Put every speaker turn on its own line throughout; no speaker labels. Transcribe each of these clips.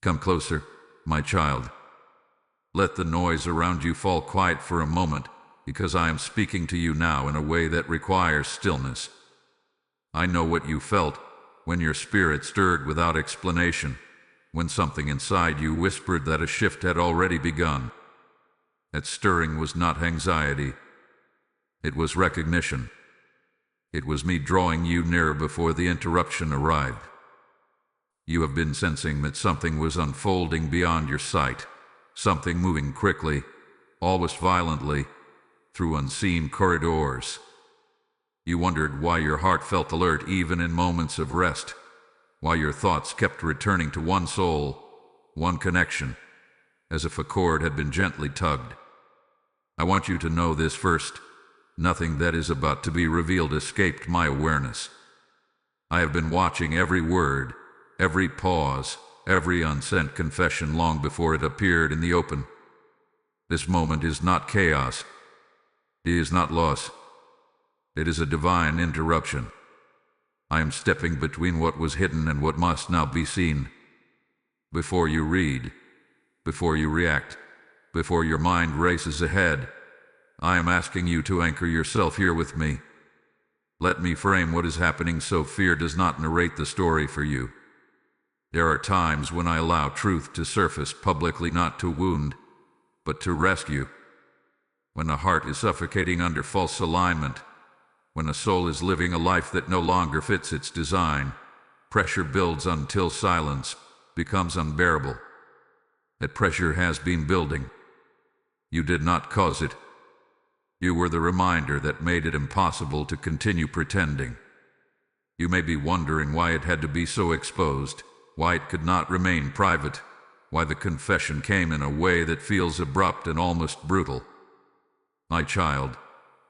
Come closer, my child. Let the noise around you fall quiet for a moment, because I am speaking to you now in a way that requires stillness. I know what you felt when your spirit stirred without explanation, when something inside you whispered that a shift had already begun. That stirring was not anxiety. It was recognition. It was me drawing you nearer before the interruption arrived. You have been sensing that something was unfolding beyond your sight, something moving quickly, almost violently, through unseen corridors. You wondered why your heart felt alert even in moments of rest, why your thoughts kept returning to one soul, one connection, as if a cord had been gently tugged. I want you to know this first. Nothing that is about to be revealed escaped my awareness. I have been watching every word, every pause, every unsent confession long before it appeared in the open. This moment is not chaos. It is not loss. It is a divine interruption. I am stepping between what was hidden and what must now be seen. Before you read, before you react, before your mind races ahead, I am asking you to anchor yourself here with me. Let me frame what is happening so fear does not narrate the story for you. There are times when I allow truth to surface publicly, not to wound, but to rescue. When the heart is suffocating under false alignment, when a soul is living a life that no longer fits its design, pressure builds until silence becomes unbearable. That pressure has been building. You did not cause it. You were the reminder that made it impossible to continue pretending. You may be wondering why it had to be so exposed, why it could not remain private, why the confession came in a way that feels abrupt and almost brutal. My child,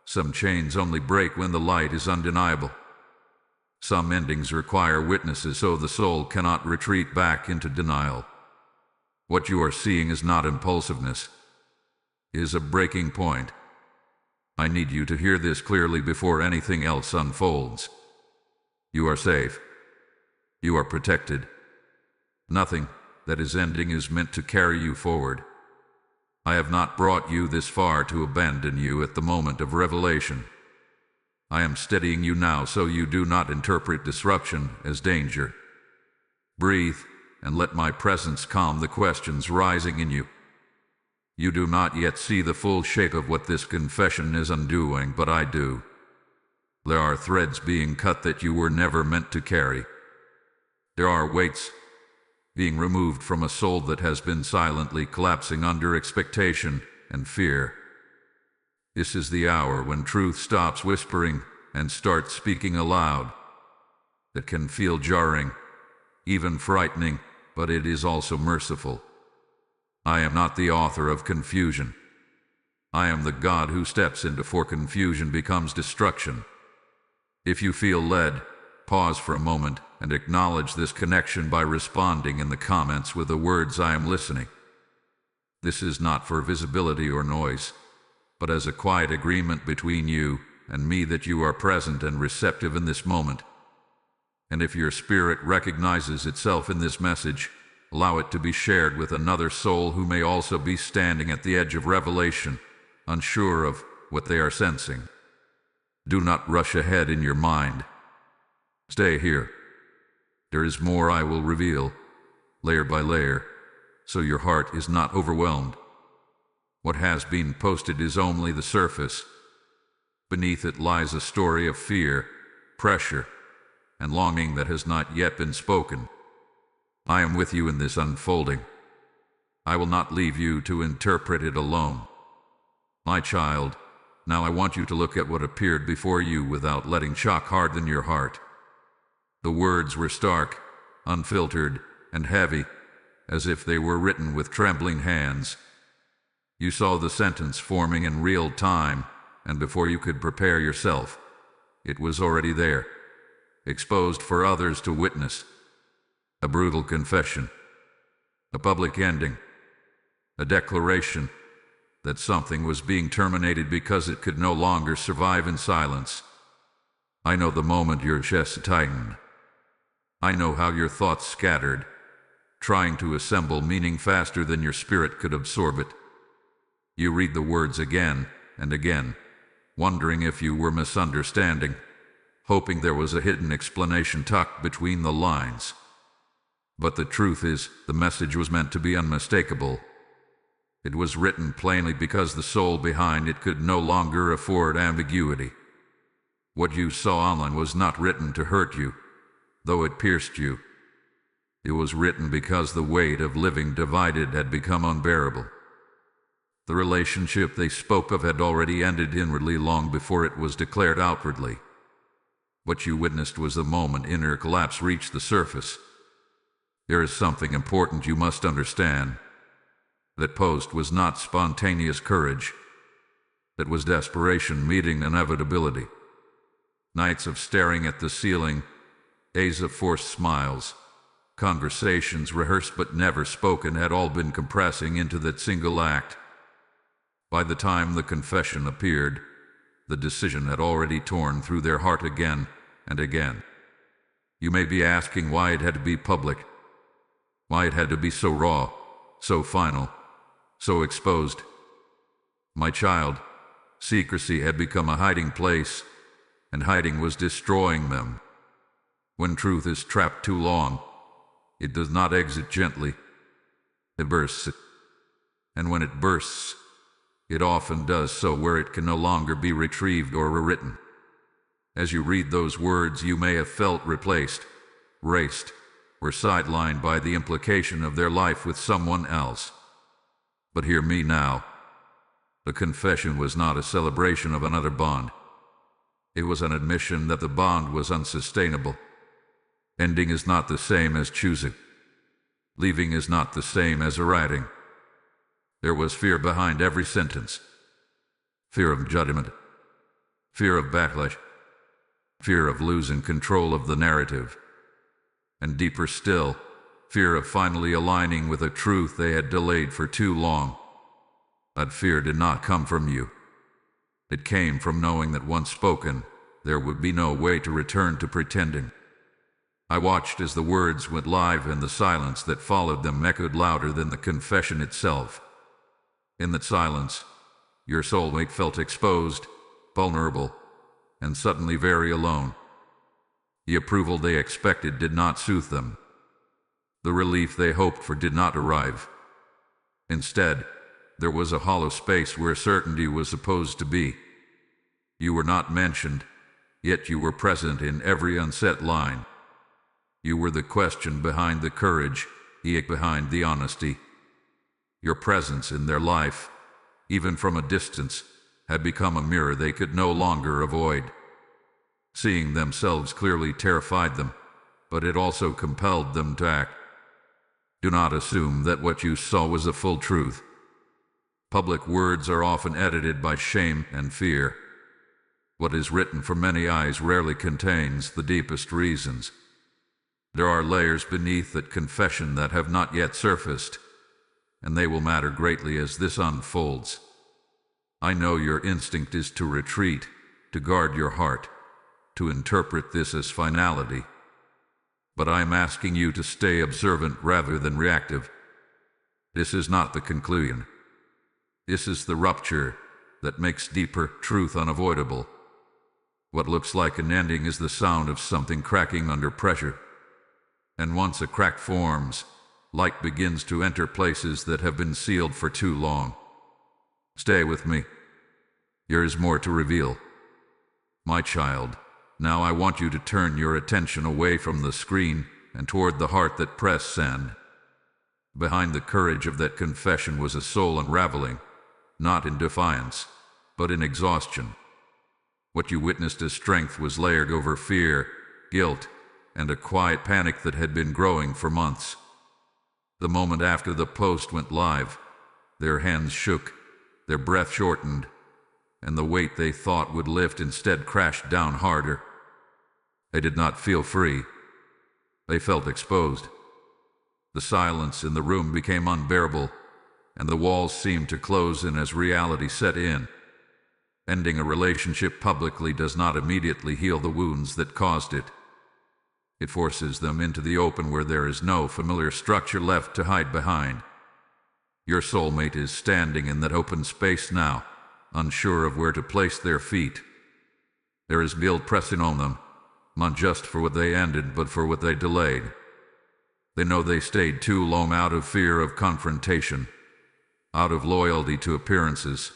some chains only break when the light is undeniable. Some endings require witnesses so the soul cannot retreat back into denial. What you are seeing is not impulsiveness. It is a breaking point. I need you to hear this clearly before anything else unfolds. You are safe. You are protected. Nothing that is ending is meant to carry you forward. I have not brought you this far to abandon you at the moment of revelation. I am steadying you now so you do not interpret disruption as danger. Breathe and let my presence calm the questions rising in you. You do not yet see the full shape of what this confession is undoing, but I do. There are threads being cut that you were never meant to carry. There are weights being removed from a soul that has been silently collapsing under expectation and fear. This is the hour when truth stops whispering and starts speaking aloud. That can feel jarring, even frightening, but it is also merciful. I am not the author of confusion. I am the God who steps in before confusion becomes destruction. If you feel led, pause for a moment and acknowledge this connection by responding in the comments with the words "I am listening." This is not for visibility or noise, but as a quiet agreement between you and me that you are present and receptive in this moment. And if your spirit recognizes itself in this message, allow it to be shared with another soul who may also be standing at the edge of revelation, unsure of what they are sensing. Do not rush ahead in your mind. Stay here. There is more I will reveal, layer by layer, so your heart is not overwhelmed. What has been posted is only the surface. Beneath it lies a story of fear, pressure, and longing that has not yet been spoken. I am with you in this unfolding. I will not leave you to interpret it alone. My child, now I want you to look at what appeared before you without letting shock harden your heart. The words were stark, unfiltered, and heavy, as if they were written with trembling hands. You saw the sentence forming in real time, and before you could prepare yourself, it was already there, exposed for others to witness. A brutal confession, a public ending, a declaration that something was being terminated because it could no longer survive in silence. I know the moment your chest tightened. I know how your thoughts scattered, trying to assemble meaning faster than your spirit could absorb it. You read the words again and again, wondering if you were misunderstanding, hoping there was a hidden explanation tucked between the lines. But the truth is, the message was meant to be unmistakable. It was written plainly because the soul behind it could no longer afford ambiguity. What you saw online was not written to hurt you, though it pierced you. It was written because the weight of living divided had become unbearable. The relationship they spoke of had already ended inwardly long before it was declared outwardly. What you witnessed was the moment inner collapse reached the surface. There is something important you must understand. That post was not spontaneous courage. It was desperation meeting inevitability. Nights of staring at the ceiling, days of forced smiles, conversations rehearsed but never spoken had all been compressing into that single act. By the time the confession appeared, the decision had already torn through their heart again and again. You may be asking why it had to be public, why it had to be so raw, so final, so exposed. My child, secrecy had become a hiding place, and hiding was destroying them. When truth is trapped too long, it does not exit gently. It bursts. And when it bursts, it often does so where it can no longer be retrieved or rewritten. As you read those words, you may have felt replaced, erased, or sidelined by the implication of their life with someone else. But hear me now. The confession was not a celebration of another bond. It was an admission that the bond was unsustainable. Ending is not the same as choosing. Leaving is not the same as arriving. There was fear behind every sentence. Fear of judgment. Fear of backlash. Fear of losing control of the narrative. And deeper still, fear of finally aligning with a truth they had delayed for too long. That fear did not come from you. It came from knowing that once spoken, there would be no way to return to pretending. I watched as the words went live and the silence that followed them echoed louder than the confession itself. In that silence, your soulmate felt exposed, vulnerable, and suddenly very alone. The approval they expected did not soothe them. The relief they hoped for did not arrive. Instead, there was a hollow space where certainty was supposed to be. You were not mentioned, yet you were present in every unsaid line. You were the question behind the courage, the ache behind the honesty. Your presence in their life, even from a distance, had become a mirror they could no longer avoid. Seeing themselves clearly terrified them, but it also compelled them to act. Do not assume that what you saw was the full truth. Public words are often edited by shame and fear. What is written for many eyes rarely contains the deepest reasons. There are layers beneath that confession that have not yet surfaced, and they will matter greatly as this unfolds. I know your instinct is to retreat, to guard your heart, to interpret this as finality. But I am asking you to stay observant rather than reactive. This is not the conclusion. This is the rupture that makes deeper truth unavoidable. What looks like an ending is the sound of something cracking under pressure. And once a crack forms, light begins to enter places that have been sealed for too long. Stay with me. There is more to reveal. My child, now I want you to turn your attention away from the screen and toward the heart that pressed send. Behind the courage of that confession was a soul unraveling, not in defiance, but in exhaustion. What you witnessed as strength was layered over fear, guilt, and a quiet panic that had been growing for months. The moment after the post went live, their hands shook, their breath shortened, and the weight they thought would lift instead crashed down harder. They did not feel free. They felt exposed. The silence in the room became unbearable, and the walls seemed to close in as reality set in. Ending a relationship publicly does not immediately heal the wounds that caused it. It forces them into the open where there is no familiar structure left to hide behind. Your soulmate is standing in that open space now, unsure of where to place their feet. There is guilt pressing on them, not just for what they ended, but for what they delayed. They know they stayed too long out of fear of confrontation, out of loyalty to appearances,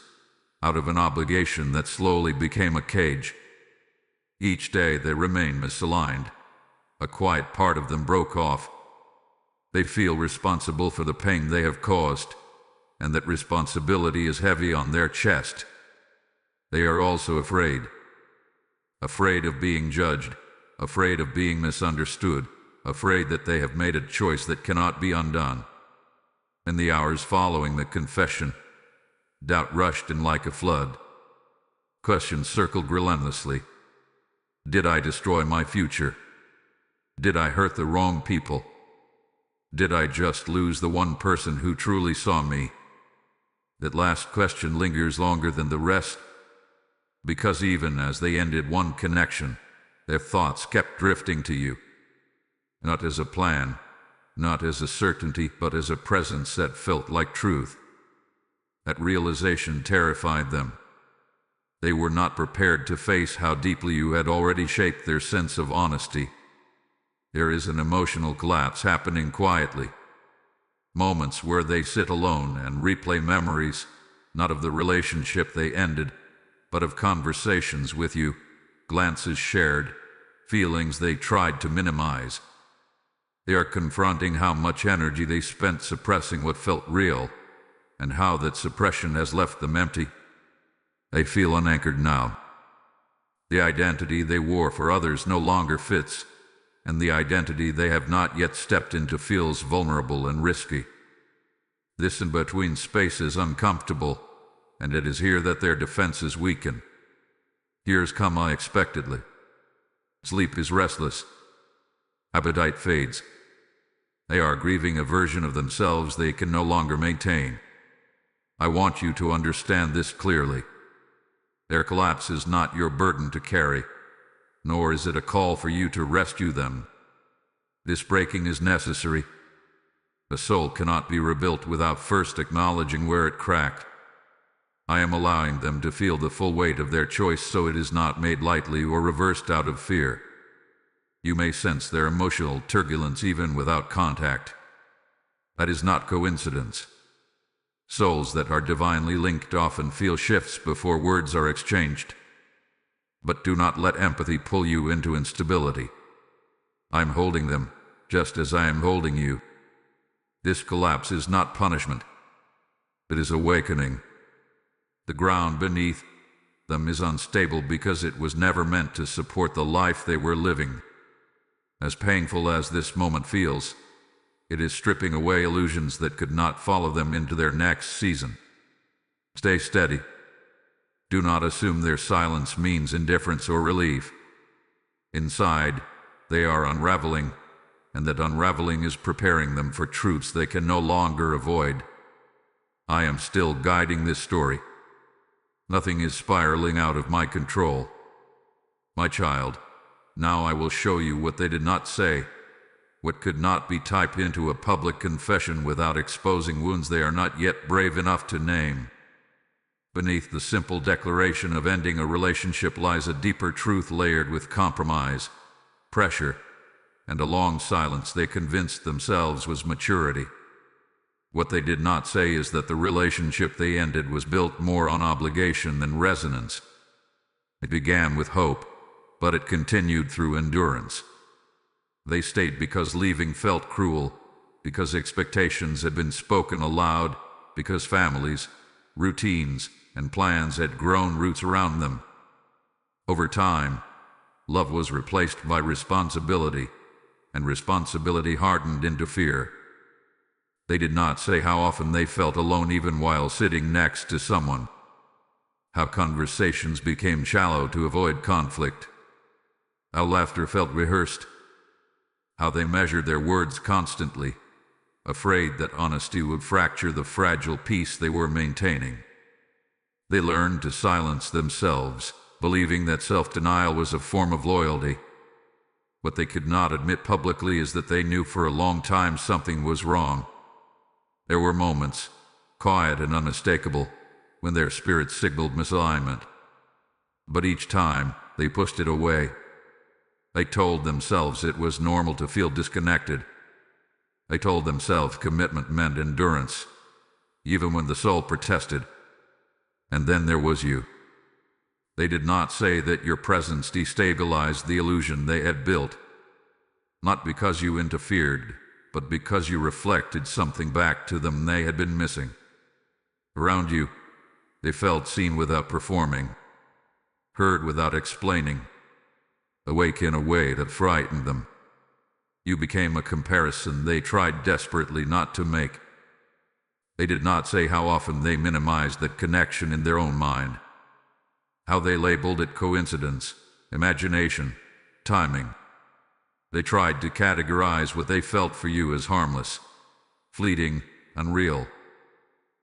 out of an obligation that slowly became a cage. Each day they remain misaligned. A quiet part of them broke off. They feel responsible for the pain they have caused, and that responsibility is heavy on their chest. They are also afraid. Afraid of being judged, afraid of being misunderstood, afraid that they have made a choice that cannot be undone. In the hours following the confession, doubt rushed in like a flood. Questions circled relentlessly. Did I destroy my future? Did I hurt the wrong people? Did I just lose the one person who truly saw me? That last question lingers longer than the rest, because even as they ended one connection, their thoughts kept drifting to you. Not as a plan, not as a certainty, but as a presence that felt like truth. That realization terrified them. They were not prepared to face how deeply you had already shaped their sense of honesty. There is an emotional collapse happening quietly. Moments where they sit alone and replay memories, not of the relationship they ended, but of conversations with you, glances shared, feelings they tried to minimize. They are confronting how much energy they spent suppressing what felt real, and how that suppression has left them empty. They feel unanchored now. The identity they wore for others no longer fits, and the identity they have not yet stepped into feels vulnerable and risky. This in-between space is uncomfortable, and it is here that their defenses weaken. Years come unexpectedly. Sleep is restless. Appetite fades. They are grieving a version of themselves they can no longer maintain. I want you to understand this clearly. Their collapse is not your burden to carry, nor is it a call for you to rescue them. This breaking is necessary. The soul cannot be rebuilt without first acknowledging where it cracked. I am allowing them to feel the full weight of their choice so it is not made lightly or reversed out of fear. You may sense their emotional turbulence even without contact. That is not coincidence. Souls that are divinely linked often feel shifts before words are exchanged. But do not let empathy pull you into instability. I'm holding them, just as I am holding you. This collapse is not punishment. It is awakening. The ground beneath them is unstable because it was never meant to support the life they were living. As painful as this moment feels, it is stripping away illusions that could not follow them into their next season. Stay steady. Do not assume their silence means indifference or relief. Inside, they are unraveling, and that unraveling is preparing them for truths they can no longer avoid. I am still guiding this story. Nothing is spiraling out of my control. My child, now I will show you what they did not say, what could not be typed into a public confession without exposing wounds they are not yet brave enough to name. Beneath the simple declaration of ending a relationship lies a deeper truth layered with compromise, pressure, and a long silence they convinced themselves was maturity. What they did not say is that the relationship they ended was built more on obligation than resonance. It began with hope, but it continued through endurance. They stayed because leaving felt cruel, because expectations had been spoken aloud, because families, routines, and plans had grown roots around them. Over time, love was replaced by responsibility, and responsibility hardened into fear. They did not say how often they felt alone even while sitting next to someone, how conversations became shallow to avoid conflict, how laughter felt rehearsed, how they measured their words constantly, afraid that honesty would fracture the fragile peace they were maintaining. They learned to silence themselves, believing that self-denial was a form of loyalty. What they could not admit publicly is that they knew for a long time something was wrong. There were moments, quiet and unmistakable, when their spirits signaled misalignment. But each time, they pushed it away. They told themselves it was normal to feel disconnected. They told themselves commitment meant endurance, even when the soul protested. And then there was you. They did not say that your presence destabilized the illusion they had built. Not because you interfered, but because you reflected something back to them they had been missing. Around you, they felt seen without performing, heard without explaining, awake in a way that frightened them. You became a comparison they tried desperately not to make. They did not say how often they minimized that connection in their own mind, how they labeled it coincidence, imagination, timing. They tried to categorize what they felt for you as harmless, fleeting, unreal.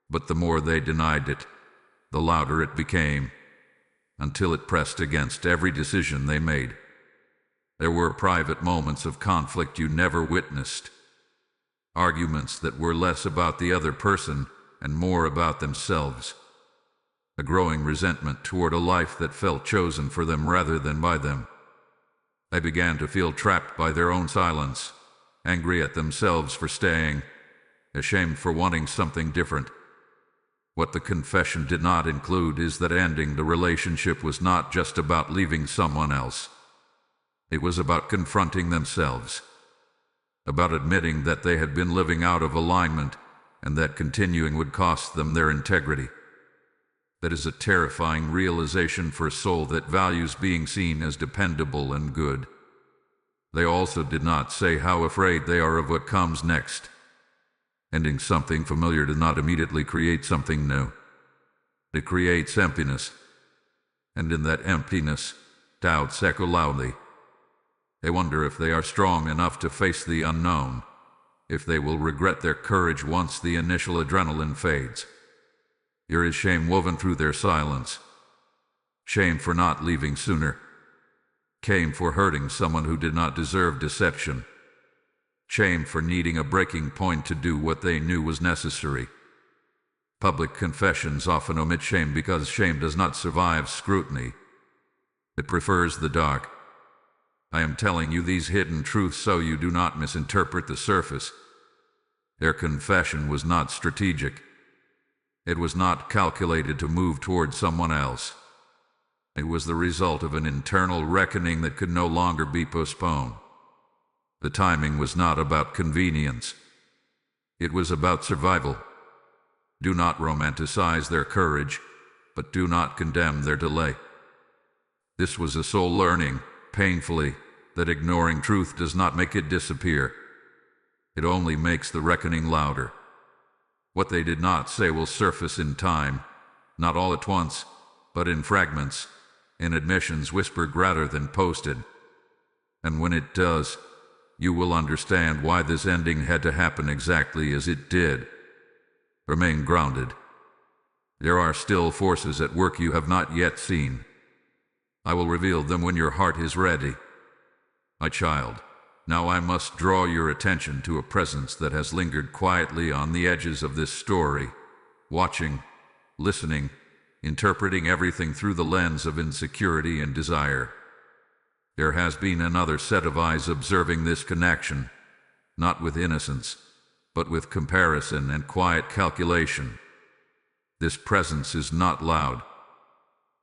But the more they denied it, the louder it became, until it pressed against every decision they made. There were private moments of conflict you never witnessed, arguments that were less about the other person and more about themselves, a growing resentment toward a life that felt chosen for them rather than by them. They began to feel trapped by their own silence, angry at themselves for staying, ashamed for wanting something different. What the confession did not include is that ending the relationship was not just about leaving someone else. It was about confronting themselves, about admitting that they had been living out of alignment and that continuing would cost them their integrity. That is a terrifying realization for a soul that values being seen as dependable and good. They also did not say how afraid they are of what comes next. Ending something familiar does not immediately create something new. It creates emptiness. And in that emptiness, doubts echo loudly. They wonder if they are strong enough to face the unknown, if they will regret their courage once the initial adrenaline fades. There is shame woven through their silence. Shame for not leaving sooner. Shame for hurting someone who did not deserve deception. Shame for needing a breaking point to do what they knew was necessary. Public confessions often omit shame because shame does not survive scrutiny. It prefers the dark. I am telling you these hidden truths so you do not misinterpret the surface. Their confession was not strategic. It was not calculated to move toward someone else. It was the result of an internal reckoning that could no longer be postponed. The timing was not about convenience. It was about survival. Do not romanticize their courage, but do not condemn their delay. This was a soul learning, painfully, that ignoring truth does not make it disappear. It only makes the reckoning louder. What they did not say will surface in time, not all at once, but in fragments, in admissions whispered rather than posted. And when it does, you will understand why this ending had to happen exactly as it did. Remain grounded. There are still forces at work you have not yet seen. I will reveal them when your heart is ready. My child, now I must draw your attention to a presence that has lingered quietly on the edges of this story, watching, listening, interpreting everything through the lens of insecurity and desire. There has been another set of eyes observing this connection, not with innocence, but with comparison and quiet calculation. This presence is not loud.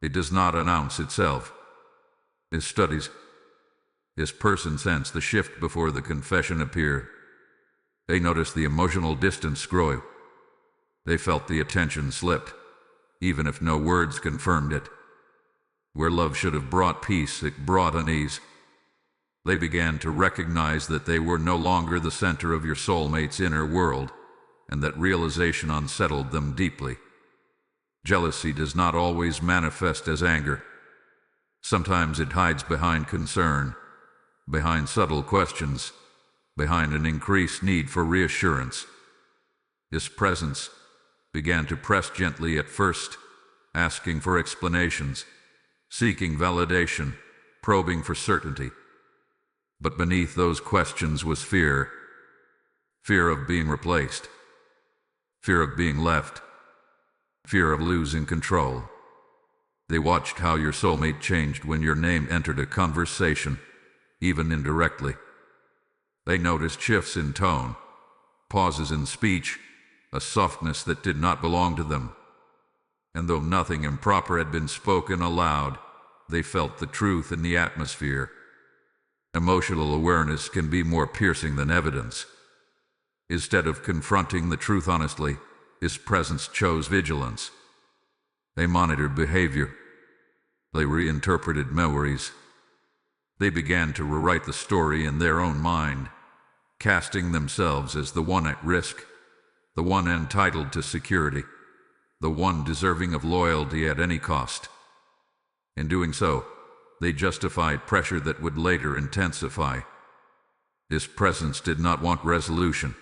It does not announce itself. It studies. This person sensed the shift before the confession appeared. They noticed the emotional distance grow. They felt the attention slipped, even if no words confirmed it. Where love should have brought peace, it brought unease. They began to recognize that they were no longer the center of your soulmate's inner world, and that realization unsettled them deeply. Jealousy does not always manifest as anger. Sometimes it hides behind concern, behind subtle questions, behind an increased need for reassurance. His presence began to press gently at first, asking for explanations, seeking validation, probing for certainty. But beneath those questions was fear. Fear of being replaced. Fear of being left. Fear of losing control. They watched how your soulmate changed when your name entered a conversation, even indirectly. They noticed shifts in tone, pauses in speech, a softness that did not belong to them. And though nothing improper had been spoken aloud, they felt the truth in the atmosphere. Emotional awareness can be more piercing than evidence. Instead of confronting the truth honestly, his presence chose vigilance. They monitored behavior. They reinterpreted memories. They began to rewrite the story in their own mind, casting themselves as the one at risk, the one entitled to security, the one deserving of loyalty at any cost. In doing so, they justified pressure that would later intensify. This presence did not want resolution.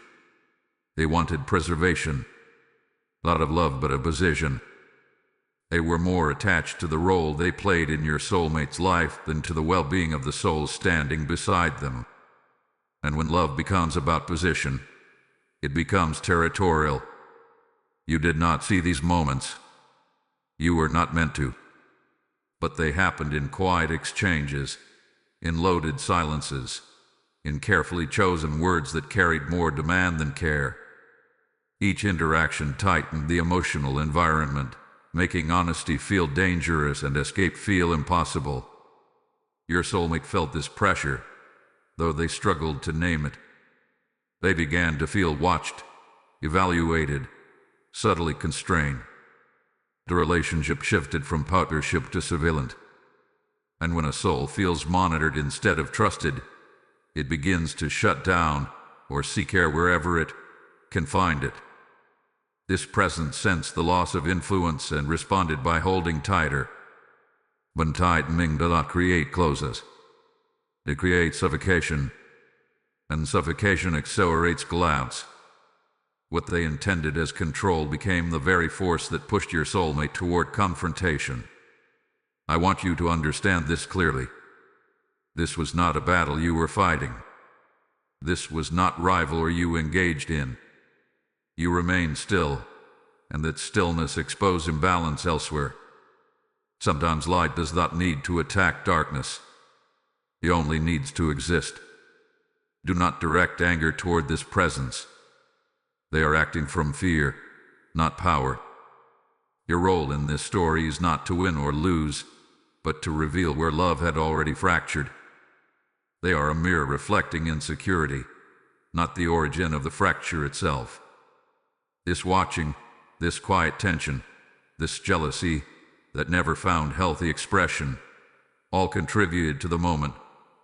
They wanted preservation, not of love but a position. They were more attached to the role they played in your soulmate's life than to the well-being of the soul standing beside them. And when love becomes about position, it becomes territorial. You did not see these moments. You were not meant to. But they happened in quiet exchanges, in loaded silences, in carefully chosen words that carried more demand than care. Each interaction tightened the emotional environment, making honesty feel dangerous and escape feel impossible. Your soulmate felt this pressure, though they struggled to name it. They began to feel watched, evaluated, subtly constrained. The relationship shifted from partnership to surveillance. And when a soul feels monitored instead of trusted, it begins to shut down or seek care wherever it can find it. This presence sensed the loss of influence and responded by holding tighter. When tightening does not create closes. It creates suffocation, and suffocation accelerates collapse. What they intended as control became the very force that pushed your soulmate toward confrontation. I want you to understand this clearly. This was not a battle you were fighting. This was not rivalry you engaged in. You remained still, and that stillness exposed imbalance elsewhere. Sometimes light does not need to attack darkness. It only needs to exist. Do not direct anger toward this presence. They are acting from fear, not power. Your role in this story is not to win or lose, but to reveal where love had already fractured. They are a mirror reflecting insecurity, not the origin of the fracture itself. This watching, this quiet tension, this jealousy that never found healthy expression, all contributed to the moment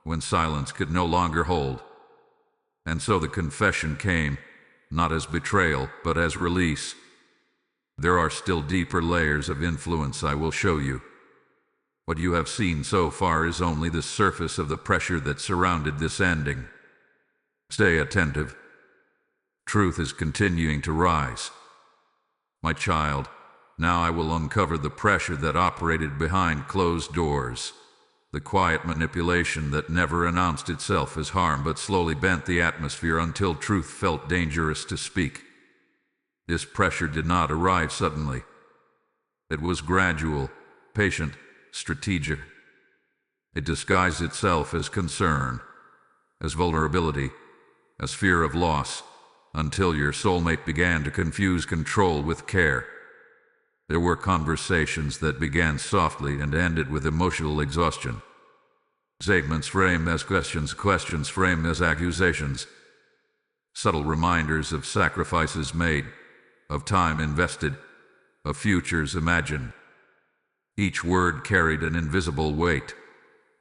when silence could no longer hold. And so the confession came, not as betrayal, but as release. There are still deeper layers of influence I will show you. What you have seen so far is only the surface of the pressure that surrounded this ending. Stay attentive. Truth is continuing to rise. My child, now I will uncover the pressure that operated behind closed doors, the quiet manipulation that never announced itself as harm but slowly bent the atmosphere until truth felt dangerous to speak. This pressure did not arrive suddenly. It was gradual, patient, strategic. It disguised itself as concern, as vulnerability, as fear of loss, until your soulmate began to confuse control with care. There were conversations that began softly and ended with emotional exhaustion. Statements framed as questions, questions framed as accusations. Subtle reminders of sacrifices made, of time invested, of futures imagined. Each word carried an invisible weight,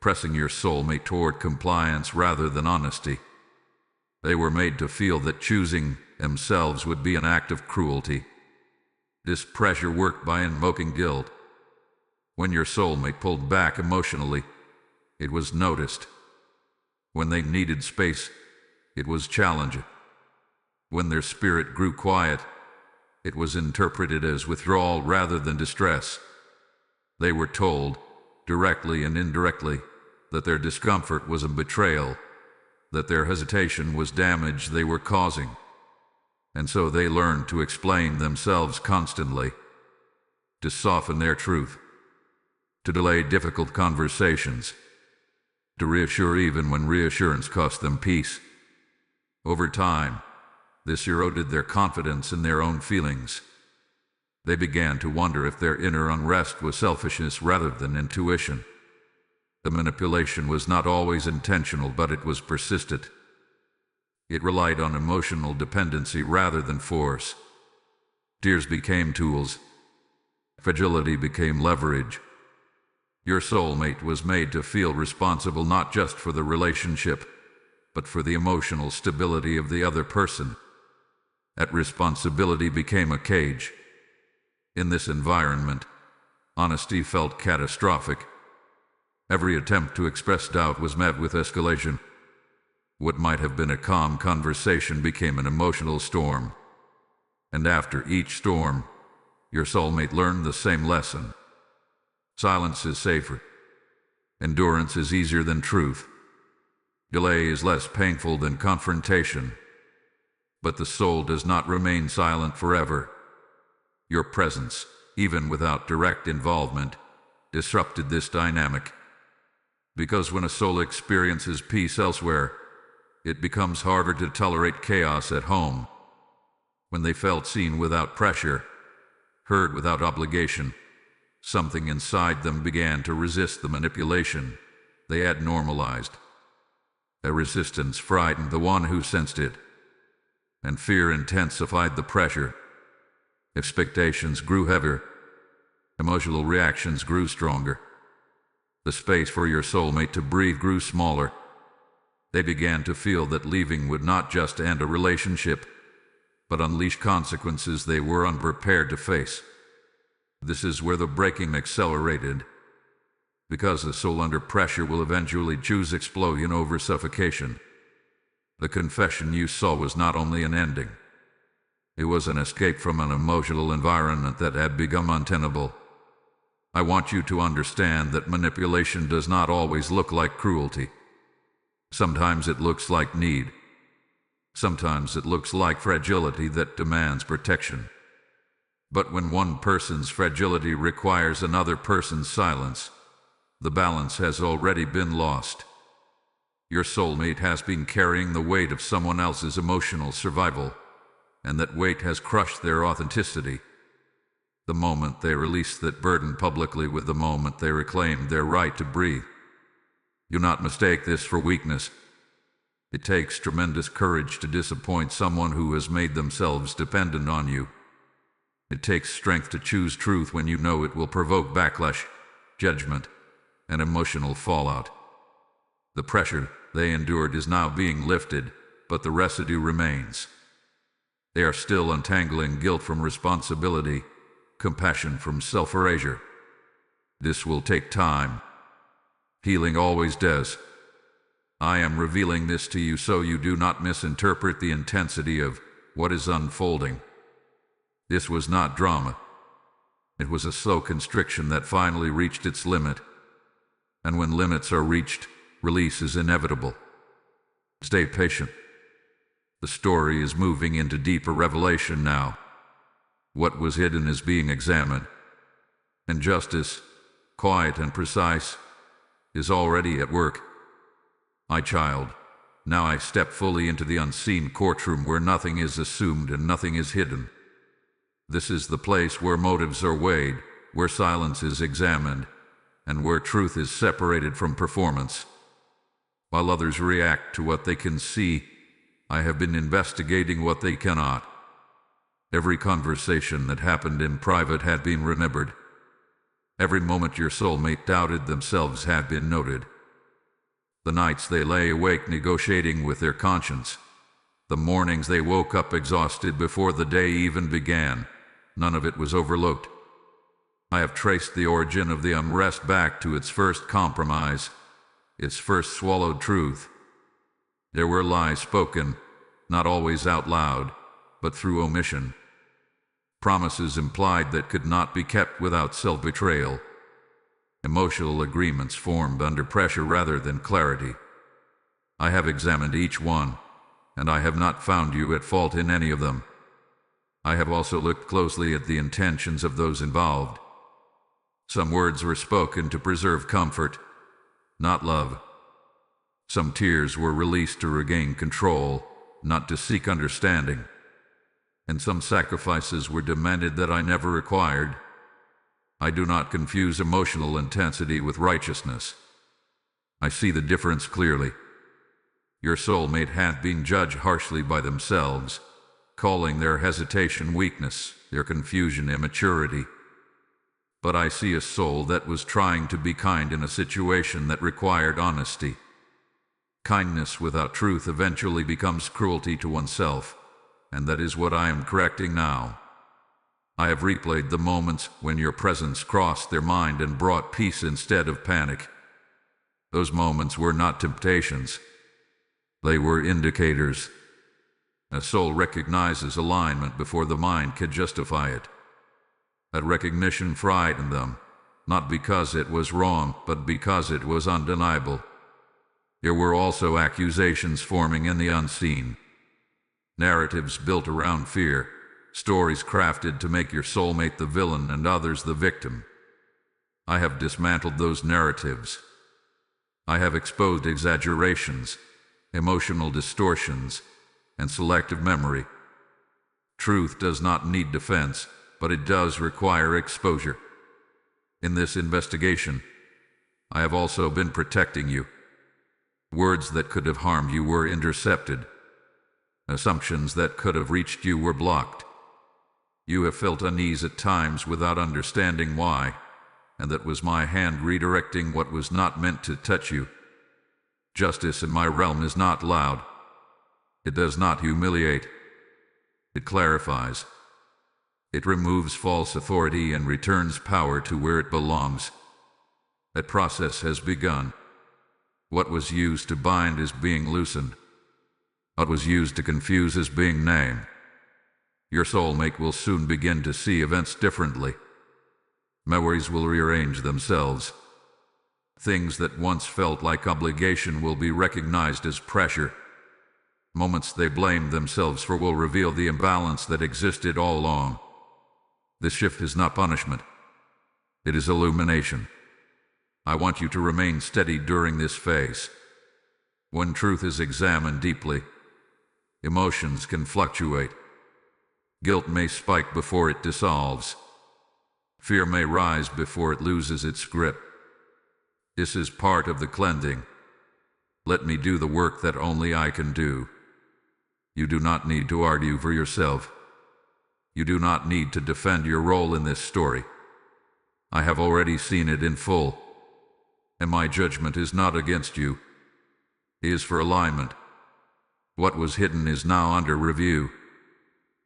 pressing your soulmate toward compliance rather than honesty. They were made to feel that choosing themselves would be an act of cruelty. This pressure worked by invoking guilt. When your soulmate pulled back emotionally, it was noticed. When they needed space, it was challenged. When their spirit grew quiet, it was interpreted as withdrawal rather than distress. They were told, directly and indirectly, that their discomfort was a betrayal, that their hesitation was damage they were causing, and so they learned to explain themselves constantly, to soften their truth, to delay difficult conversations, to reassure even when reassurance cost them peace. Over time, this eroded their confidence in their own feelings. They began to wonder if their inner unrest was selfishness rather than intuition. The manipulation was not always intentional, but it was persistent. It relied on emotional dependency rather than force. Tears became tools. Fragility became leverage. Your soulmate was made to feel responsible not just for the relationship, but for the emotional stability of the other person. That responsibility became a cage. In this environment, honesty felt catastrophic. Every attempt to express doubt was met with escalation. What might have been a calm conversation became an emotional storm. And after each storm, your soulmate learned the same lesson. Silence is safer. Endurance is easier than truth. Delay is less painful than confrontation. But the soul does not remain silent forever. Your presence, even without direct involvement, disrupted this dynamic. Because when a soul experiences peace elsewhere, it becomes harder to tolerate chaos at home. When they felt seen without pressure, heard without obligation, something inside them began to resist the manipulation they had normalized. A resistance frightened the one who sensed it, and fear intensified the pressure. Expectations grew heavier. Emotional reactions grew stronger. The space for your soulmate to breathe grew smaller. They began to feel that leaving would not just end a relationship, but unleash consequences they were unprepared to face. This is where the breaking accelerated, because the soul under pressure will eventually choose explosion over suffocation. The confession you saw was not only an ending. It was an escape from an emotional environment that had become untenable. I want you to understand that manipulation does not always look like cruelty. Sometimes it looks like need. Sometimes it looks like fragility that demands protection. But when one person's fragility requires another person's silence, the balance has already been lost. Your soulmate has been carrying the weight of someone else's emotional survival, and that weight has crushed their authenticity. The moment they release that burden publicly was the moment they reclaimed their right to breathe. Do not mistake this for weakness. It takes tremendous courage to disappoint someone who has made themselves dependent on you. It takes strength to choose truth when you know it will provoke backlash, judgment, and emotional fallout. The pressure they endured is now being lifted, but the residue remains. They are still untangling guilt from responsibility, compassion from self-erasure. This will take time. Healing always does. I am revealing this to you so you do not misinterpret the intensity of what is unfolding. This was not drama. It was a slow constriction that finally reached its limit. And when limits are reached, release is inevitable. Stay patient. The story is moving into deeper revelation now. What was hidden is being examined. And justice, quiet and precise, is already at work. My child, now I step fully into the unseen courtroom where nothing is assumed and nothing is hidden. This is the place where motives are weighed, where silence is examined, and where truth is separated from performance. While others react to what they can see, I have been investigating what they cannot. Every conversation that happened in private had been remembered. Every moment your soulmate doubted themselves had been noted. The nights they lay awake negotiating with their conscience. The mornings they woke up exhausted before the day even began. None of it was overlooked. I have traced the origin of the unrest back to its first compromise, its first swallowed truth. There were lies spoken, not always out loud, but through omission. Promises implied that could not be kept without self-betrayal. Emotional agreements formed under pressure rather than clarity. I have examined each one, and I have not found you at fault in any of them. I have also looked closely at the intentions of those involved. Some words were spoken to preserve comfort, not love. Some tears were released to regain control, not to seek understanding. And some sacrifices were demanded that I never required. I do not confuse emotional intensity with righteousness. I see the difference clearly. Your soulmate had been judged harshly by themselves, calling their hesitation weakness, their confusion immaturity. But I see a soul that was trying to be kind in a situation that required honesty. Kindness without truth eventually becomes cruelty to oneself, and that is what I am correcting now. I have replayed the moments when your presence crossed their mind and brought peace instead of panic. Those moments were not temptations. They were indicators. A soul recognizes alignment before the mind can justify it. That recognition frightened them, not because it was wrong, but because it was undeniable. There were also accusations forming in the unseen. Narratives built around fear, stories crafted to make your soulmate the villain and others the victim. I have dismantled those narratives. I have exposed exaggerations, emotional distortions, and selective memory. Truth does not need defense, but it does require exposure. In this investigation, I have also been protecting you. Words that could have harmed you were intercepted. Assumptions that could have reached you were blocked. You have felt unease at times without understanding why, and that was my hand redirecting what was not meant to touch you. Justice in my realm is not loud. It does not humiliate. It clarifies. It removes false authority and returns power to where it belongs. That process has begun. What was used to bind is being loosened. What was used to confuse is being named. Your soulmate will soon begin to see events differently. Memories will rearrange themselves. Things that once felt like obligation will be recognized as pressure. Moments they blamed themselves for will reveal the imbalance that existed all along. This shift is not punishment. It is illumination. I want you to remain steady during this phase. When truth is examined deeply, emotions can fluctuate. Guilt may spike before it dissolves. Fear may rise before it loses its grip. This is part of the cleansing. Let me do the work that only I can do. You do not need to argue for yourself. You do not need to defend your role in this story. I have already seen it in full. And my judgment is not against you. It is for alignment. What was hidden is now under review.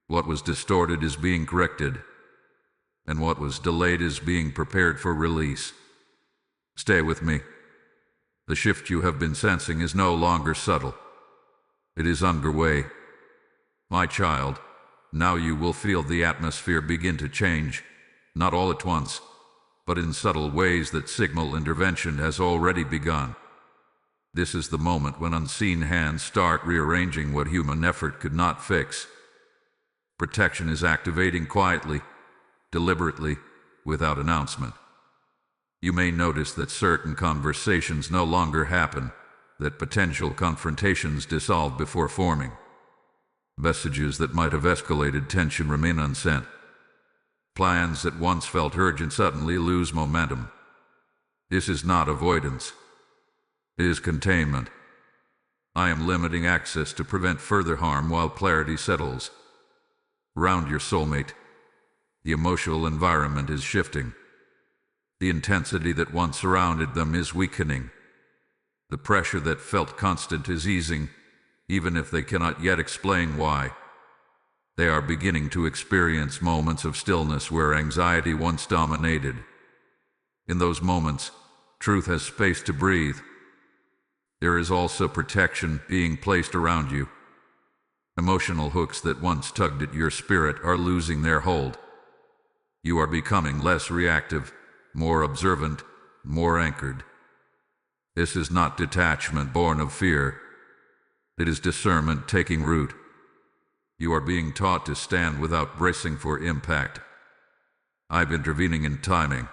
What was distorted is being corrected. And what was delayed is being prepared for release. Stay with me. The shift you have been sensing is no longer subtle. It is underway. My child, now you will feel the atmosphere begin to change, not all at once, but in subtle ways that signal intervention has already begun. This is the moment when unseen hands start rearranging what human effort could not fix. Protection is activating quietly, deliberately, without announcement. You may notice that certain conversations no longer happen, that potential confrontations dissolve before forming. Messages that might have escalated tension remain unsent. Plans that once felt urgent suddenly lose momentum. This is not avoidance. It is containment. I am limiting access to prevent further harm while clarity settles. Around your soulmate, the emotional environment is shifting. The intensity that once surrounded them is weakening. The pressure that felt constant is easing, even if they cannot yet explain why. They are beginning to experience moments of stillness where anxiety once dominated. In those moments, truth has space to breathe. There is also protection being placed around you. Emotional hooks that once tugged at your spirit are losing their hold. You are becoming less reactive, more observant, more anchored. This is not detachment born of fear. It is discernment taking root. You are being taught to stand without bracing for impact. I'm intervening in timing.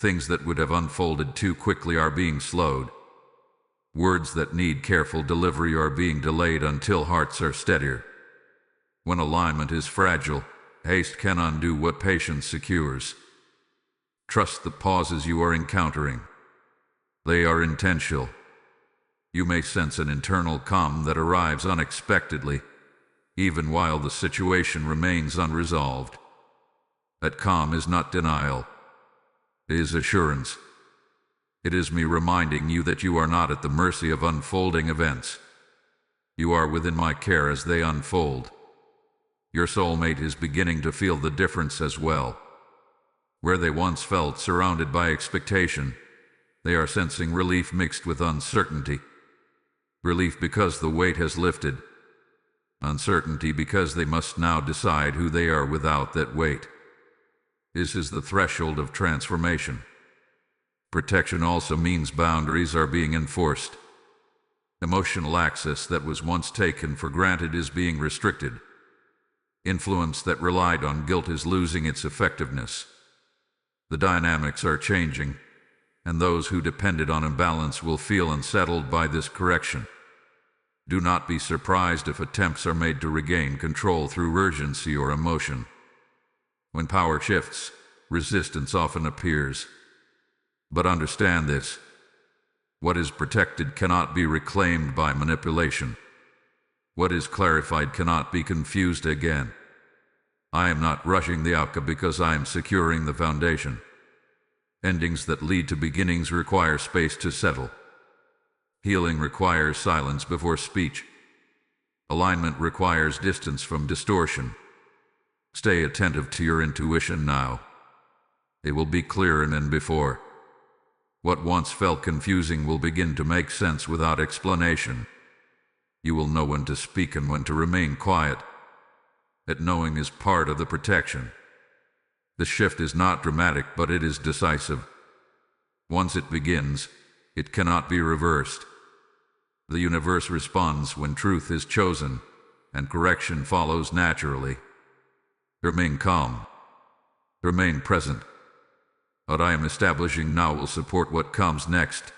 Things that would have unfolded too quickly are being slowed. Words that need careful delivery are being delayed until hearts are steadier. When alignment is fragile, haste can undo what patience secures. Trust the pauses you are encountering. They are intentional. You may sense an internal calm that arrives unexpectedly, even while the situation remains unresolved. That calm is not denial. It is assurance. It is me reminding you that you are not at the mercy of unfolding events. You are within my care as they unfold. Your soulmate is beginning to feel the difference as well. Where they once felt surrounded by expectation, they are sensing relief mixed with uncertainty. Relief because the weight has lifted. Uncertainty because they must now decide who they are without that weight. This is the threshold of transformation. Protection also means boundaries are being enforced. Emotional access that was once taken for granted is being restricted. Influence that relied on guilt is losing its effectiveness. The dynamics are changing, and those who depended on imbalance will feel unsettled by this correction. Do not be surprised if attempts are made to regain control through urgency or emotion. When power shifts, resistance often appears. But understand this: what is protected cannot be reclaimed by manipulation. What is clarified cannot be confused again. I am not rushing the outcome because I am securing the foundation. Endings that lead to beginnings require space to settle. Healing requires silence before speech. Alignment requires distance from distortion. Stay attentive to your intuition now. It will be clearer than before. What once felt confusing will begin to make sense without explanation. You will know when to speak and when to remain quiet. That knowing is part of the protection. The shift is not dramatic, but it is decisive. Once it begins, it cannot be reversed. The universe responds when truth is chosen, and correction follows naturally. Remain calm. Remain present. What I am establishing now will support what comes next.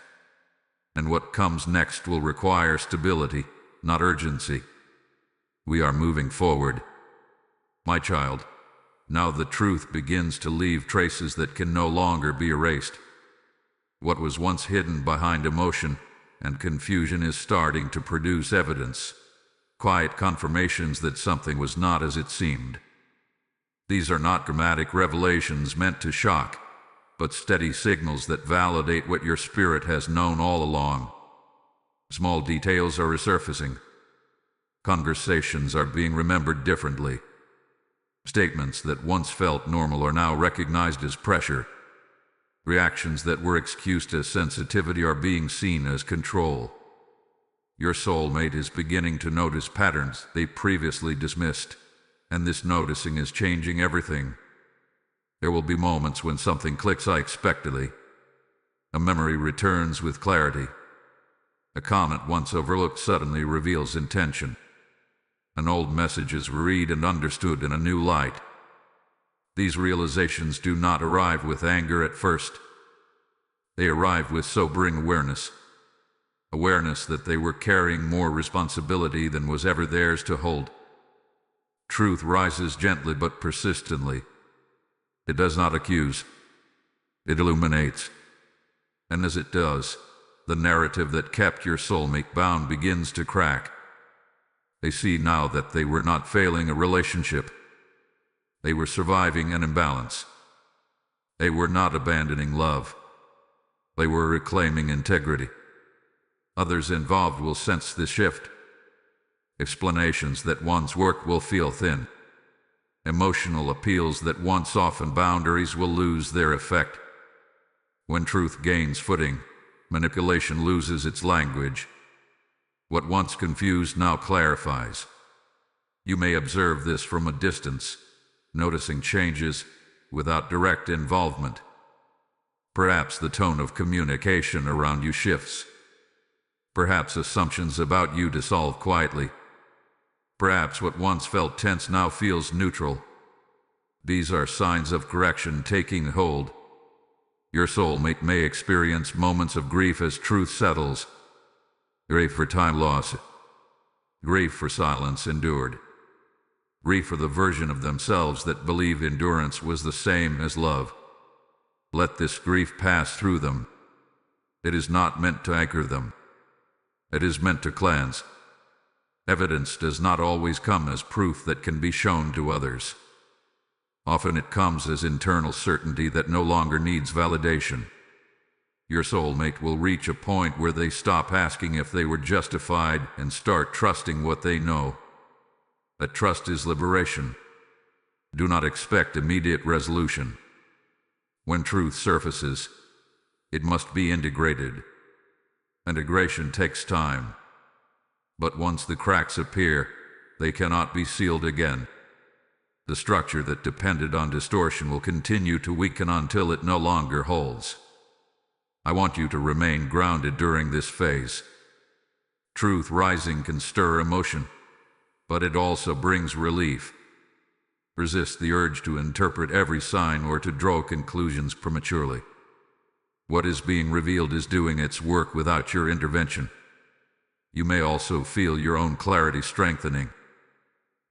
And what comes next will require stability, not urgency. We are moving forward. My child, now the truth begins to leave traces that can no longer be erased. What was once hidden behind emotion and confusion is starting to produce evidence, quiet confirmations that something was not as it seemed. These are not dramatic revelations meant to shock, but steady signals that validate what your spirit has known all along. Small details are resurfacing. Conversations are being remembered differently. Statements that once felt normal are now recognized as pressure. Reactions that were excused as sensitivity are being seen as control. Your soulmate is beginning to notice patterns they previously dismissed, and this noticing is changing everything. There will be moments when something clicks unexpectedly. A memory returns with clarity. A comment once overlooked suddenly reveals intention. An old message is read and understood in a new light. These realizations do not arrive with anger at first. They arrive with sobering awareness. Awareness that they were carrying more responsibility than was ever theirs to hold. Truth rises gently but persistently. It does not accuse. It illuminates. And as it does, the narrative that kept your soulmate bound begins to crack. They see now that they were not failing a relationship. They were surviving an imbalance. They were not abandoning love. They were reclaiming integrity. Others involved will sense this shift. Explanations that once worked will feel thin. Emotional appeals that once softened boundaries will lose their effect. When truth gains footing, manipulation loses its language. What once confused now clarifies. You may observe this from a distance, noticing changes without direct involvement. Perhaps the tone of communication around you shifts. Perhaps assumptions about you dissolve quietly. Perhaps what once felt tense now feels neutral. These are signs of correction taking hold. Your soulmate may experience moments of grief as truth settles. Grief for time lost. Grief for silence endured. Grief for the version of themselves that believed endurance was the same as love. Let this grief pass through them. It is not meant to anchor them. It is meant to cleanse. Evidence does not always come as proof that can be shown to others. Often it comes as internal certainty that no longer needs validation. Your soulmate will reach a point where they stop asking if they were justified and start trusting what they know. That trust is liberation. Do not expect immediate resolution. When truth surfaces, it must be integrated. Integration takes time. But once the cracks appear, they cannot be sealed again. The structure that depended on distortion will continue to weaken until it no longer holds. I want you to remain grounded during this phase. Truth rising can stir emotion, but it also brings relief. Resist the urge to interpret every sign or to draw conclusions prematurely. What is being revealed is doing its work without your intervention. You may also feel your own clarity strengthening.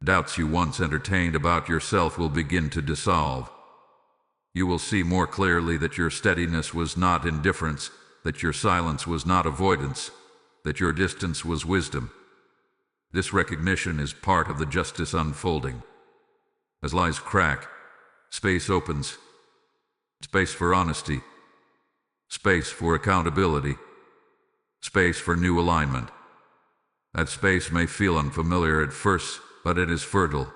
Doubts you once entertained about yourself will begin to dissolve. You will see more clearly that your steadiness was not indifference, that your silence was not avoidance, that your distance was wisdom. This recognition is part of the justice unfolding. As lies crack, space opens. Space for honesty. Space for accountability. Space for new alignment. That space may feel unfamiliar at first, but it is fertile.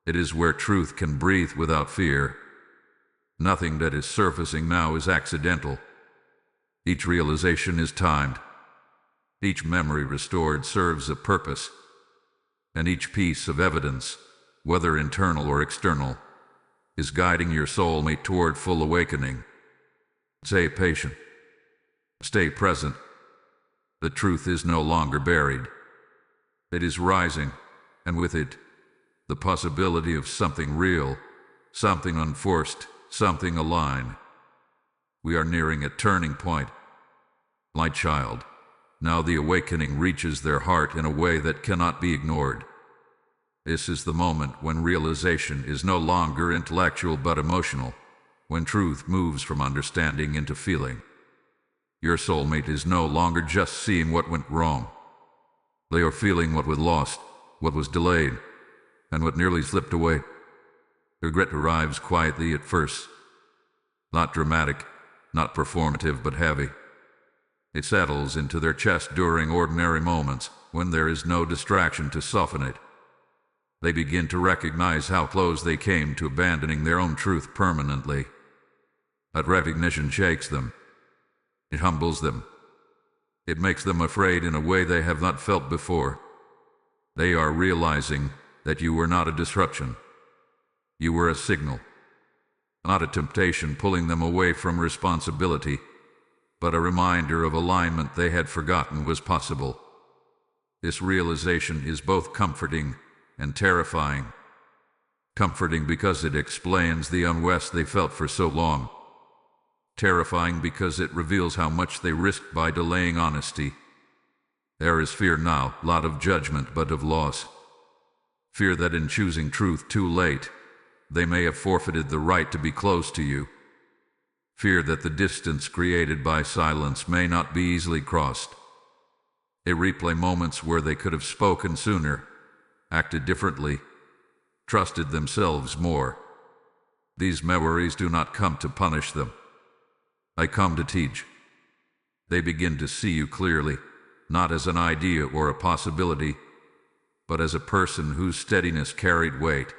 It is where truth can breathe without fear. Nothing that is surfacing now is accidental. Each realization is timed. Each memory restored serves a purpose. And each piece of evidence, whether internal or external, is guiding your soulmate toward full awakening. Stay patient. Stay present. The truth is no longer buried. It is rising, and with it, the possibility of something real, something unforced, something aligned. We are nearing a turning point. My child, now the awakening reaches their heart in a way that cannot be ignored. This is the moment when realization is no longer intellectual but emotional, when truth moves from understanding into feeling. Your soulmate is no longer just seeing what went wrong. They are feeling what was lost, what was delayed, and what nearly slipped away. Regret arrives quietly at first. Not dramatic, not performative, but heavy. It settles into their chest during ordinary moments, when there is no distraction to soften it. They begin to recognize how close they came to abandoning their own truth permanently. That recognition shakes them. It humbles them. It makes them afraid in a way they have not felt before. They are realizing that you were not a disruption. You were a signal. Not a temptation pulling them away from responsibility, but a reminder of alignment they had forgotten was possible. This realization is both comforting and terrifying. Comforting because it explains the unrest they felt for so long. Terrifying because it reveals how much they risked by delaying honesty. There is fear now, not of judgment but of loss. Fear that in choosing truth too late, they may have forfeited the right to be close to you. Fear that the distance created by silence may not be easily crossed. They replay moments where they could have spoken sooner, acted differently, trusted themselves more. These memories do not come to punish them. I come to teach. They begin to see you clearly, not as an idea or a possibility, but as a person whose steadiness carried weight.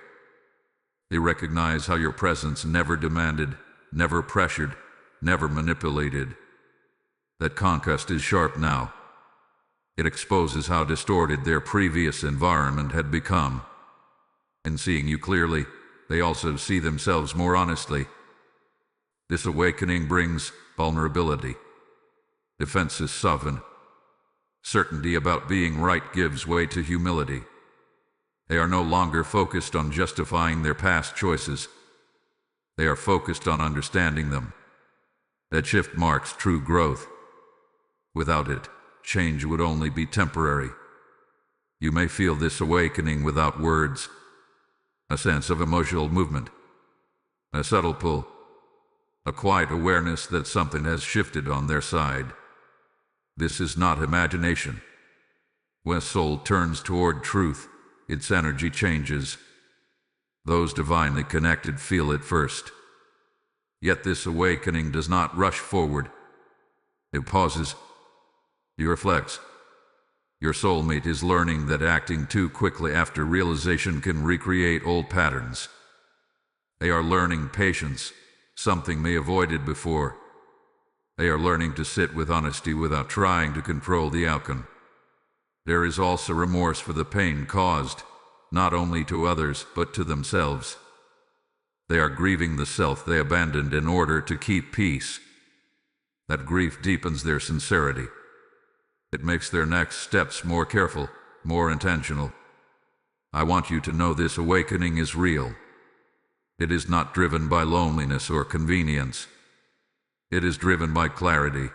They recognize how your presence never demanded, never pressured, never manipulated. That contrast is sharp now. It exposes how distorted their previous environment had become. In seeing you clearly, they also see themselves more honestly. This awakening brings vulnerability. Defenses soften. Certainty about being right gives way to humility. They are no longer focused on justifying their past choices. They are focused on understanding them. That shift marks true growth. Without it, change would only be temporary. You may feel this awakening without words, a sense of emotional movement, a subtle pull, a quiet awareness that something has shifted on their side. This is not imagination. When a soul turns toward truth, its energy changes. Those divinely connected feel it first. Yet this awakening does not rush forward. It pauses. It reflects. Your soulmate is learning that acting too quickly after realization can recreate old patterns. They are learning patience, something they avoided before. They are learning to sit with honesty without trying to control the outcome. There is also remorse for the pain caused, not only to others, but to themselves. They are grieving the self they abandoned in order to keep peace. That grief deepens their sincerity. It makes their next steps more careful, more intentional. I want you to know this awakening is real. It is not driven by loneliness or convenience. It is driven by clarity.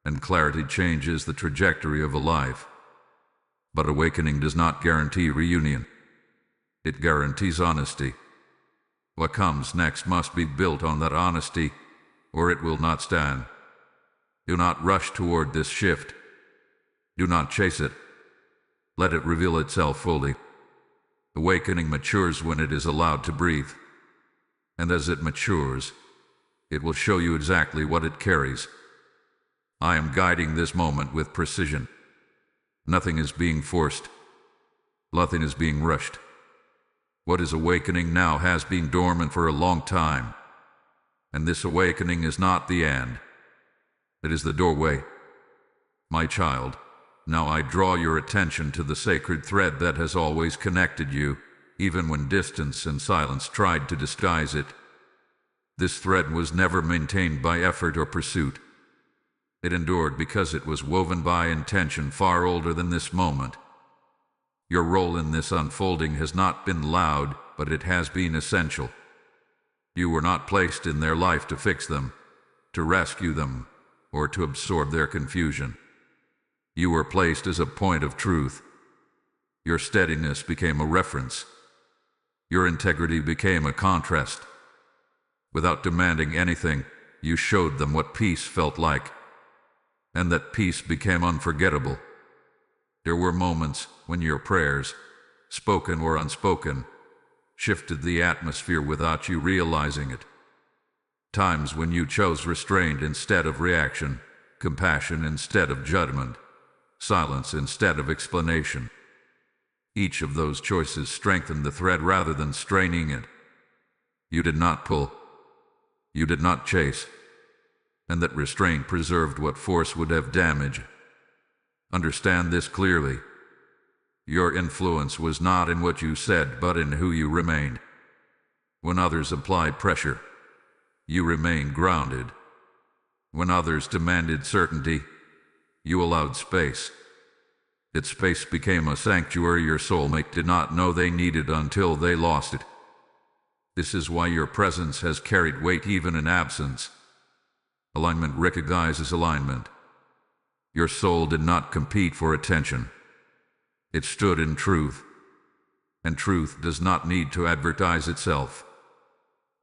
And clarity changes the trajectory of a life. But awakening does not guarantee reunion. It guarantees honesty. What comes next must be built on that honesty, or it will not stand. Do not rush toward this shift. Do not chase it. Let it reveal itself fully. Awakening matures when it is allowed to breathe. And as it matures, it will show you exactly what it carries. I am guiding this moment with precision. Nothing is being forced. Nothing is being rushed. What is awakening now has been dormant for a long time. And this awakening is not the end. It is the doorway. My child, now I draw your attention to the sacred thread that has always connected you, even when distance and silence tried to disguise it. This thread was never maintained by effort or pursuit. It endured because it was woven by intention far older than this moment. Your role in this unfolding has not been loud, but it has been essential. You were not placed in their life to fix them, to rescue them, or to absorb their confusion. You were placed as a point of truth. Your steadiness became a reference. Your integrity became a contrast. Without demanding anything, you showed them what peace felt like. And that peace became unforgettable. There were moments when your prayers, spoken or unspoken, shifted the atmosphere without you realizing it. Times when you chose restraint instead of reaction, compassion instead of judgment, silence instead of explanation. Each of those choices strengthened the thread rather than straining it. You did not pull. You did not chase. And that restraint preserved what force would have damaged. Understand this clearly. Your influence was not in what you said, but in who you remained. When others applied pressure, you remained grounded. When others demanded certainty, you allowed space. Its space became a sanctuary your soulmate did not know they needed until they lost it. This is why your presence has carried weight even in absence. Alignment recognizes alignment. Your soul did not compete for attention. It stood in truth. And truth does not need to advertise itself.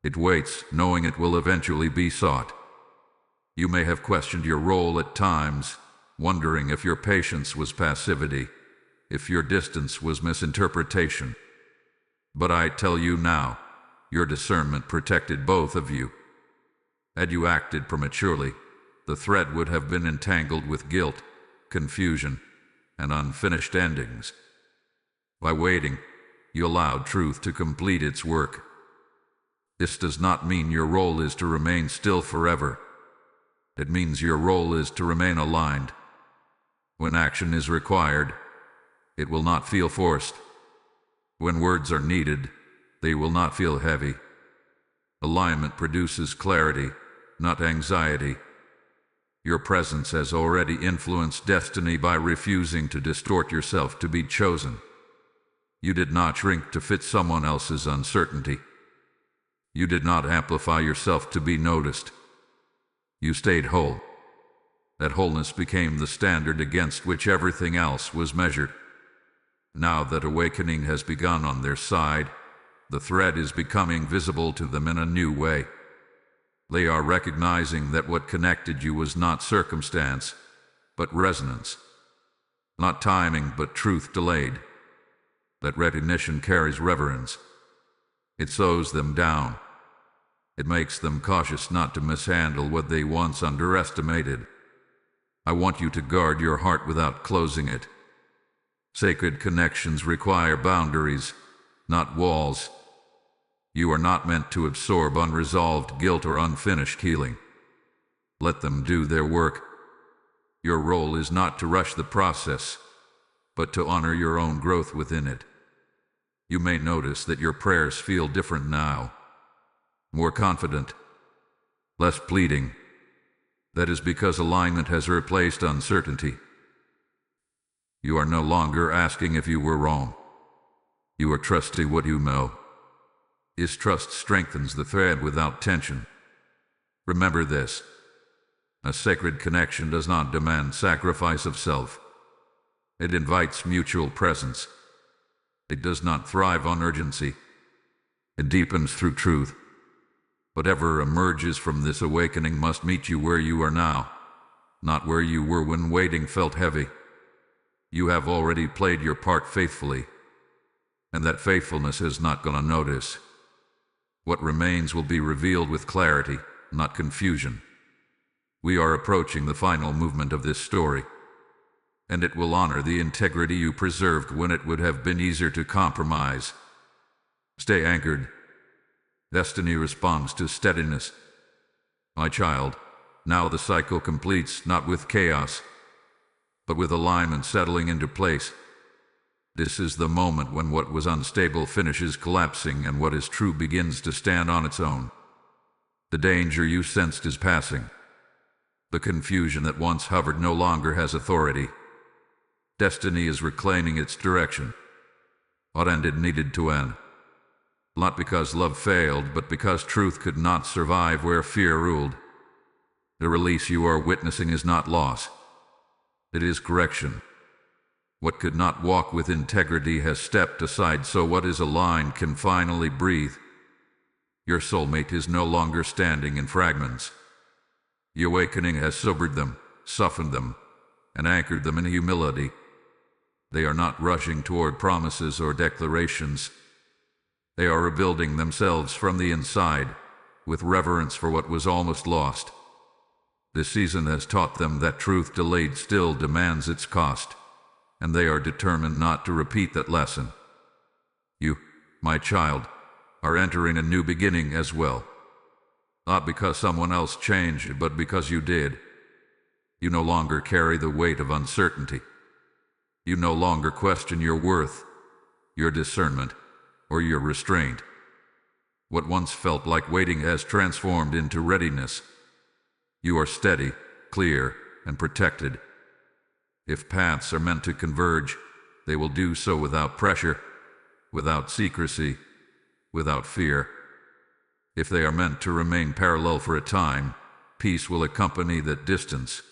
It waits, knowing it will eventually be sought. You may have questioned your role at times, wondering if your patience was passivity, if your distance was misinterpretation. But I tell you now, your discernment protected both of you. Had you acted prematurely, the thread would have been entangled with guilt, confusion, and unfinished endings. By waiting, you allowed truth to complete its work. This does not mean your role is to remain still forever. It means your role is to remain aligned. When action is required, it will not feel forced. When words are needed, they will not feel heavy. Alignment produces clarity, not anxiety. Your presence has already influenced destiny by refusing to distort yourself to be chosen. You did not shrink to fit someone else's uncertainty. You did not amplify yourself to be noticed. You stayed whole. That wholeness became the standard against which everything else was measured. Now that awakening has begun on their side, the thread is becoming visible to them in a new way. They are recognizing that what connected you was not circumstance, but resonance. Not timing, but truth delayed. That recognition carries reverence. It slows them down. It makes them cautious not to mishandle what they once underestimated. I want you to guard your heart without closing it. Sacred connections require boundaries, not walls. You are not meant to absorb unresolved guilt or unfinished healing. Let them do their work. Your role is not to rush the process, but to honor your own growth within it. You may notice that your prayers feel different now. More confident, less pleading. That is because alignment has replaced uncertainty. You are no longer asking if you were wrong. You are trusting what you know. His trust strengthens the thread without tension. Remember this. A sacred connection does not demand sacrifice of self. It invites mutual presence. It does not thrive on urgency. It deepens through truth. Whatever emerges from this awakening must meet you where you are now, not where you were when waiting felt heavy. You have already played your part faithfully, and that faithfulness is not going to notice. What remains will be revealed with clarity, not confusion. We are approaching the final movement of this story, and it will honor the integrity you preserved when it would have been easier to compromise. Stay anchored. Destiny responds to steadiness. My child, now the cycle completes not with chaos, but with alignment settling into place. This is the moment when what was unstable finishes collapsing and what is true begins to stand on its own. The danger you sensed is passing. The confusion that once hovered no longer has authority. Destiny is reclaiming its direction. What ended needed to end. Not because love failed, but because truth could not survive where fear ruled. The release you are witnessing is not loss. It is correction. What could not walk with integrity has stepped aside so what is aligned can finally breathe. Your soulmate is no longer standing in fragments. The awakening has sobered them, softened them, and anchored them in humility. They are not rushing toward promises or declarations. They are rebuilding themselves from the inside, with reverence for what was almost lost. This season has taught them that truth delayed still demands its cost, and they are determined not to repeat that lesson. You, my child, are entering a new beginning as well. Not because someone else changed, but because you did. You no longer carry the weight of uncertainty. You no longer question your worth, your discernment, or your restraint. What once felt like waiting has transformed into readiness. You are steady, clear, and protected. If paths are meant to converge, they will do so without pressure, without secrecy, without fear. If they are meant to remain parallel for a time, peace will accompany that distance.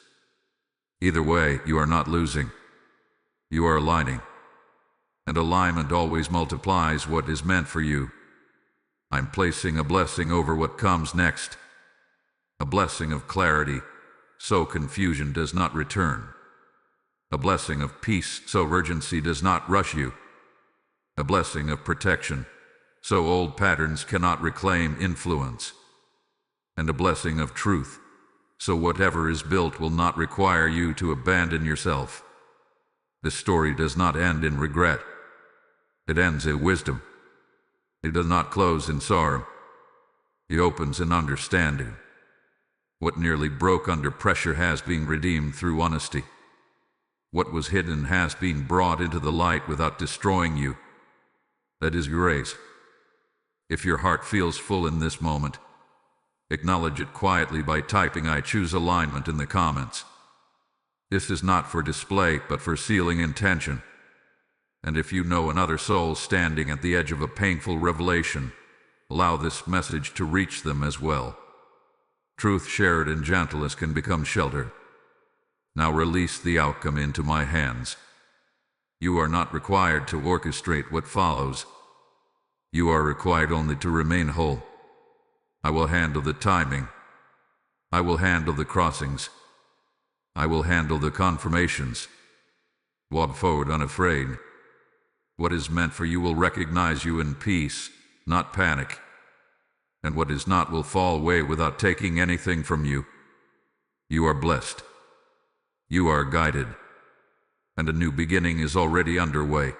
Either way, you are not losing. You are aligning. And alignment always multiplies what is meant for you. I'm placing a blessing over what comes next. A blessing of clarity, so confusion does not return. A blessing of peace, so urgency does not rush you. A blessing of protection, so old patterns cannot reclaim influence. And a blessing of truth, so whatever is built will not require you to abandon yourself. This story does not end in regret. It ends in wisdom. It does not close in sorrow. It opens in understanding. What nearly broke under pressure has been redeemed through honesty. What was hidden has been brought into the light without destroying you. That is grace. If your heart feels full in this moment, Acknowledge it quietly by typing "I choose alignment" in the comments. This is not for display, but for sealing intention. And if you know another soul standing at the edge of a painful revelation, allow this message to reach them as well. Truth shared in gentleness can become shelter. Now release the outcome into my hands. You are not required to orchestrate what follows. You are required only to remain whole. I will handle the timing. I will handle the crossings. I will handle the confirmations. Walk forward unafraid. What is meant for you will recognize you in peace, not panic. And what is not will fall away without taking anything from you. You are blessed. You are guided. And a new beginning is already underway.